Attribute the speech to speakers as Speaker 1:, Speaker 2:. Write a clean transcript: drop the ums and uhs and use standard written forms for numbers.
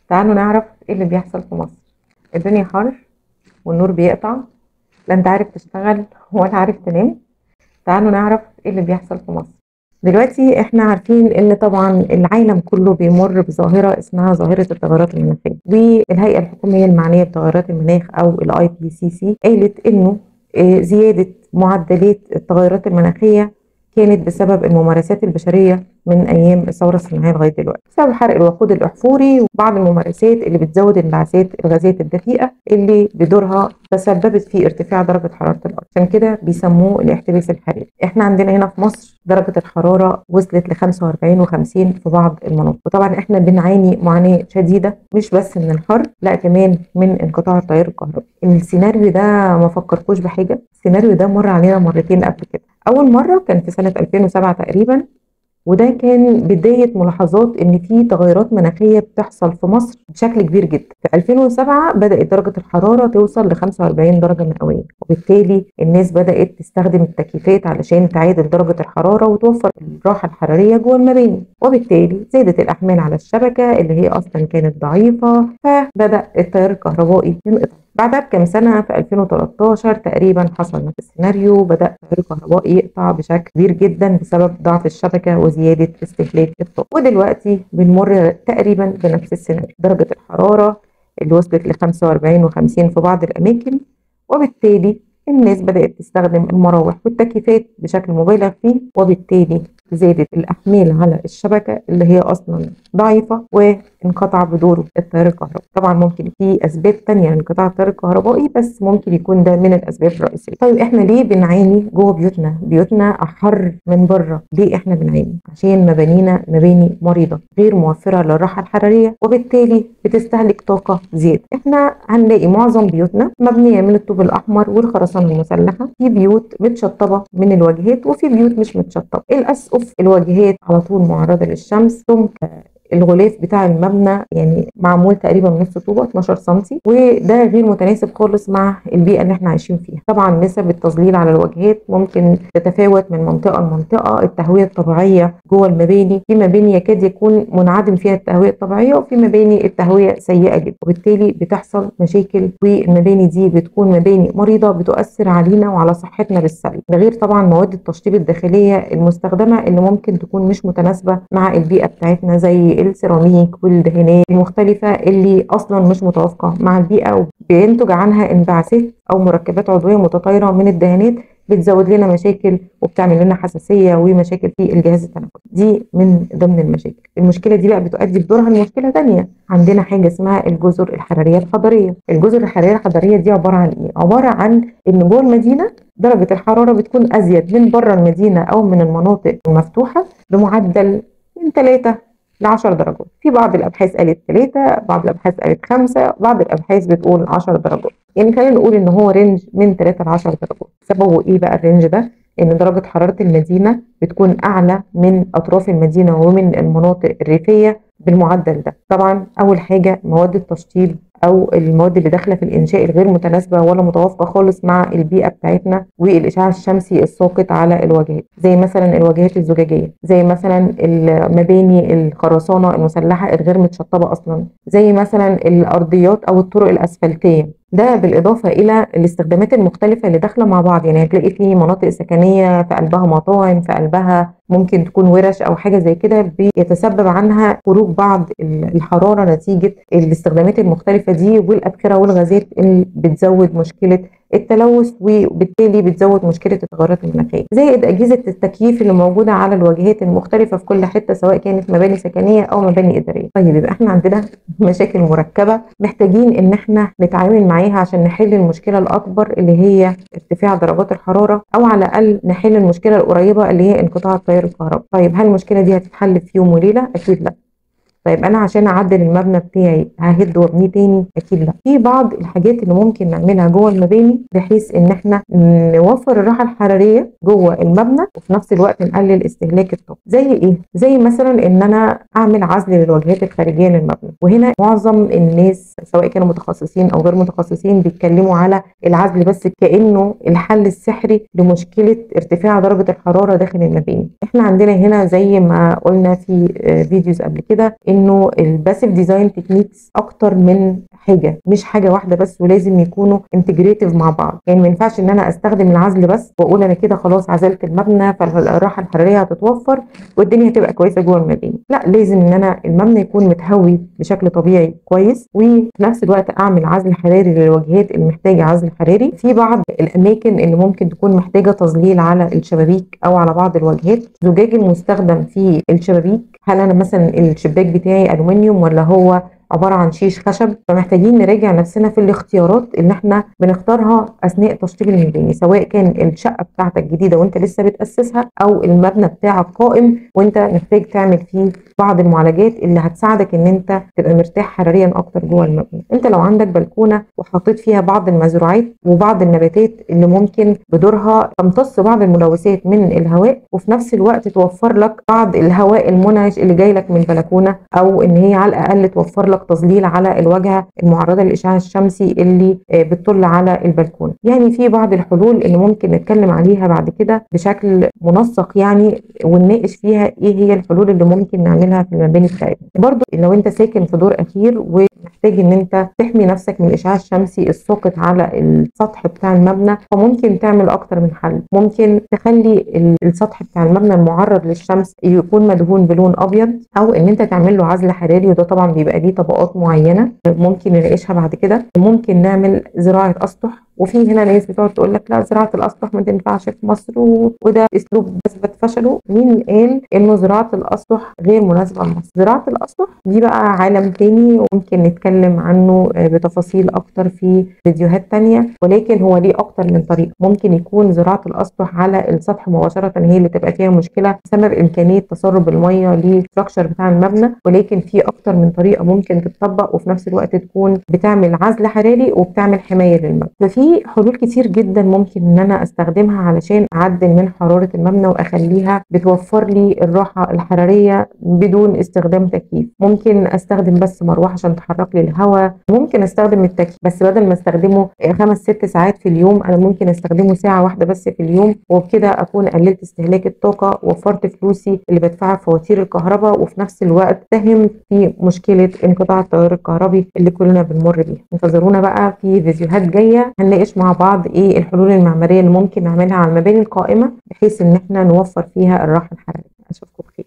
Speaker 1: تعالوا نعرف ايه اللي بيحصل في مصر. الدنيا حر والنور بيقطع، لا انت عارف تشتغل ولا عارف تنام. تعالوا نعرف ايه اللي بيحصل في مصر. دلوقتي احنا عارفين ان طبعا العالم كله بيمر بظاهرة اسمها ظاهرة التغيرات المناخية، والهيئة الحكومية المعنية بتغيرات المناخ او IPCC قالت انه زيادة معدلات التغيرات المناخية كانت بسبب الممارسات البشرية من أيام الثورة الصناعية لغاية دلوقتي، بسبب حرق الوقود الأحفوري وبعض الممارسات اللي بتزود انبعاثات الغازات الدفيئة اللي بدورها تسببت في ارتفاع درجة حرارة الأرض، عشان كده بيسموه الاحتباس الحراري. احنا عندنا هنا في مصر درجة الحرارة وصلت ل 45 و50 في بعض المناطق، وطبعا احنا بنعاني معاناة شديدة مش بس من الحر، لا كمان من انقطاع التيار الكهربائي. السيناريو ده ما فكركوش بحاجة؟ السيناريو ده مر علينا مرتين قبل كده. أول مرة كان في سنة 2007 تقريبا، وده كان بداية ملاحظات إن في تغيرات مناخية بتحصل في مصر بشكل كبير جدا. في 2007 بدأت درجة الحرارة توصل ل 45 درجة مئوية، وبالتالي الناس بدأت تستخدم التكييفات علشان تعادل درجة الحرارة وتوفر الراحة الحرارية جوه المباني، وبالتالي زادت الأحمال على الشبكة اللي هي أصلا كانت ضعيفة، فبدأ التيار الكهربائي ينقطع. بعدها بكام سنة في 2013 تقريبا حصل نفس السيناريو، بدأ التيار الكهربائي يقطع بشكل كبير جدا بسبب ضعف الشبكة وزيادة استهلاك الطاقة. ودلوقتي بنمر تقريبا بنفس السيناريو، درجة الحرارة اللي وصلت ل 45 و50 في بعض الأماكن، وبالتالي الناس بدأت تستخدم المراوح والتكييفات بشكل مبالغ فيه، وبالتالي زادت الأحمال على الشبكة اللي هي أصلا ضعيفة وانقطع بدوره التيار الكهربائي. طبعا ممكن في أسباب تانية لانقطاع التيار الكهربائي، بس ممكن يكون ده من الأسباب الرئيسية. طيب احنا ليه بنعاني جوه بيوتنا؟ بيوتنا أحر من بره. ليه احنا بنعاني؟ عشان مبانينا مباني مريضة غير موفرة للراحة الحرارية، وبالتالي بتستهلك طاقة زيادة. احنا هنلاقي معظم بيوتنا مبنية من الطوب الأحمر والخرسانة المسلحة، في بيوت متشطبة من الواجهات وفي بيوت مش متشطبة. الأسقف الواجهات على طول معرضة للشمس، سمك الغلاف بتاع المبنى يعني معمول تقريبا نص طوبه 12 سم، وده غير متناسب خالص مع البيئه اللي احنا عايشين فيها. طبعا نسب التظليل على الواجهات ممكن تتفاوت من منطقه لمنطقه. التهويه الطبيعيه جوه المباني، في مباني يكاد يكون منعدم فيها التهويه الطبيعيه، وفي مباني التهويه سيئه جدا، وبالتالي بتحصل مشاكل، والمباني دي بتكون مباني مريضه بتؤثر علينا وعلى صحتنا بالسلب. ده غير طبعا مواد التشطيب الداخليه المستخدمه اللي ممكن تكون مش متناسبه مع البيئه بتاعتنا، زي السيراميك والدهانات المختلفة اللي أصلا مش متوافقة مع البيئة، وبينتج عنها انبعاثات أو مركبات عضوية متطايرة من الدهانات بتزود لنا مشاكل وبتعمل لنا حساسية ومشاكل في الجهاز التنفسي. دي من ضمن المشاكل. المشكلة دي بقى بتؤدي بدورها لمشكلة تانية. عندنا حاجة اسمها الجزر الحرارية الحضرية. الجزر الحرارية الحضرية دي عبارة عن إيه؟ عبارة عن إن جوه المدينة درجة الحرارة بتكون أزيد من بره المدينة أو من المناطق المفتوحة بمعدل من 3 ل10 درجات. في بعض الابحاث قالت 3، بعض الابحاث قالت 5، بعض الابحاث بتقول 10 درجات. يعني خلينا نقول ان هو رينج من 3 ل 10 درجات. سببه ايه بقى الرينج ده؟ ان درجه حراره المدينه بتكون اعلى من اطراف المدينه ومن المناطق الريفيه بالمعدل ده. طبعا اول حاجه مواد التشطيب او المواد اللي داخله في الانشاء الغير متناسبه ولا متوافقه خالص مع البيئه بتاعتنا، والاشعاع الشمسي الساقط على الواجهات، زي مثلا الواجهات الزجاجيه، زي مثلا المباني الخرسانه المسلحه الغير متشطبه اصلا، زي مثلا الارضيات او الطرق الاسفلتيه. ده بالاضافه الى الاستخدامات المختلفه اللي داخله مع بعض. يعني هتلاقي في مناطق سكنيه في قلبها مطاعم، في قلبها ممكن تكون ورش او حاجه زي كده، بيتسبب عنها خروج بعض الحراره نتيجه الاستخدامات المختلفه دي، والابخره والغازات اللي بتزود مشكله التلوث، وبالتالي بتزود مشكله التغيرات المناخيه، زائد اجهزه التكييف اللي موجوده على الواجهات المختلفه في كل حته، سواء كانت مباني سكنيه او مباني اداريه. طيب يبقى احنا عندنا مشاكل مركبه محتاجين ان احنا نتعامل معاها عشان نحل المشكله الاكبر اللي هي ارتفاع درجات الحراره، او على الاقل نحل المشكله القريبه اللي هي انقطاع التيار الكهربائي. طيب هل المشكله دي هتتحل في يوم وليله؟ اكيد لا. طيب انا عشان اعدل المبنى بتاعي ههد وابنيه تاني؟ اكيد لا. في بعض الحاجات اللي ممكن نعملها جوه المباني بحيث ان احنا نوفر الراحه الحراريه جوه المبنى وفي نفس الوقت نقلل استهلاك الطاقه. زي ايه؟ زي مثلا ان انا اعمل عزل للواجهات الخارجيه للمبنى. وهنا معظم الناس سواء كانوا متخصصين او غير متخصصين بيتكلموا على العزل بس كانه الحل السحري لمشكله ارتفاع درجه الحراره داخل المباني. احنا عندنا هنا زي ما قلنا في فيديوز قبل كده ان انه الباسيف ديزاين تكنيكس اكتر من حاجه، مش حاجه واحده بس، ولازم يكونوا انتجريتيف مع بعض. يعني ما ينفعش ان انا استخدم العزل بس واقول انا كده خلاص عزلت المبنى فالراحه الحراريه هتتوفر والدنيا هتبقى كويسه جوه المباني. لا، لازم ان انا المبنى يكون متهوي بشكل طبيعي كويس، وفي نفس الوقت اعمل عزل حراري للواجهات اللي محتاجه عزل حراري. في بعض الاماكن اللي ممكن تكون محتاجه تظليل على الشبابيك او على بعض الواجهات. الزجاج المستخدم في الشبابيك، هل انا مثلا الشباك بتاعي الومنيوم ولا هو عباره عن شيش خشب؟ فمحتاجين نراجع نفسنا في الاختيارات اللي احنا بنختارها اثناء تشطيب المباني، سواء كان الشقه بتاعتك جديده وانت لسه بتاسسها او المبنى بتاعك قائم وانت محتاج تعمل فيه بعض المعالجات اللي هتساعدك ان انت تبقى مرتاح حراريا اكتر جوه المبنى. انت لو عندك بلكونه وحطيت فيها بعض المزروعات وبعض النباتات اللي ممكن بدورها تمتص بعض الملوثات من الهواء، وفي نفس الوقت توفر لك بعض الهواء المنعش اللي جاي لك من البلكونه، او ان هي على الاقل توفر لك تظليل على الواجهه المعرضه للاشعاع الشمسي اللي بتطل على البلكونه. يعني في بعض الحلول اللي ممكن نتكلم عليها بعد كده بشكل منسق يعني، ونناقش فيها ايه هي الحلول اللي ممكن نعملها في المباني بتاعتنا. برضو لو انت ساكن في دور اخير ومحتاج ان انت تحمي نفسك من الاشعاع الشمسي الساقط على السطح بتاع المبنى، فممكن تعمل اكتر من حل. ممكن تخلي السطح بتاع المبنى المعرض للشمس يكون مدهون بلون ابيض، او ان انت تعمل له عزل حراري، وده طبعا بيبقى ليه طبقات معينه ممكن نناقشها بعد كده. ممكن نعمل زراعه اسطح، وفي هنا ناس بتقعد تقول لك لا زراعه الاسطح ما تنفعش في مصر وده اسلوب اثبت فشله. مين قال انه زراعه الاسطح غير مناسبه لمصر؟ زراعه الاسطح دي بقى عالم تاني وممكن نتكلم عنه بتفاصيل اكتر في فيديوهات تانية، ولكن هو ليه اكتر من طريقه. ممكن يكون زراعه الاسطح على السطح مباشره هي اللي تبقى فيها مشكله بسبب امكانيه تسرب الميه للستراكشر بتاع المبنى، ولكن في اكتر من طريقه ممكن تتطبق وفي نفس الوقت تكون بتعمل عزل حراري وبتعمل حمايه للمبنى. ففي حلول كتير جدا ممكن ان انا استخدمها علشان اعدل من حراره المبنى واخليها بتوفر لي الراحه الحراريه بدون استخدام تكييف. ممكن استخدم بس مروحه عشان تحرك لي الهواء. ممكن استخدم التكييف بس بدل ما استخدمه 5-6 ساعات في اليوم، انا ممكن استخدمه ساعه واحده بس في اليوم، وبكده اكون قللت استهلاك الطاقه، وفرت فلوسي اللي بدفعها في فواتير الكهرباء، وفي نفس الوقت ساهم في مشكله انقطاع التيار الكهربي اللي كلنا بنمر بيها. انتظرونا بقى في فيديوهات جايه هنناقش مع بعض ايه الحلول المعماريه اللي ممكن نعملها على المباني القائمه بحيث ان احنا نوفر فيها الراحه الحراريه. اشوفكم بخير.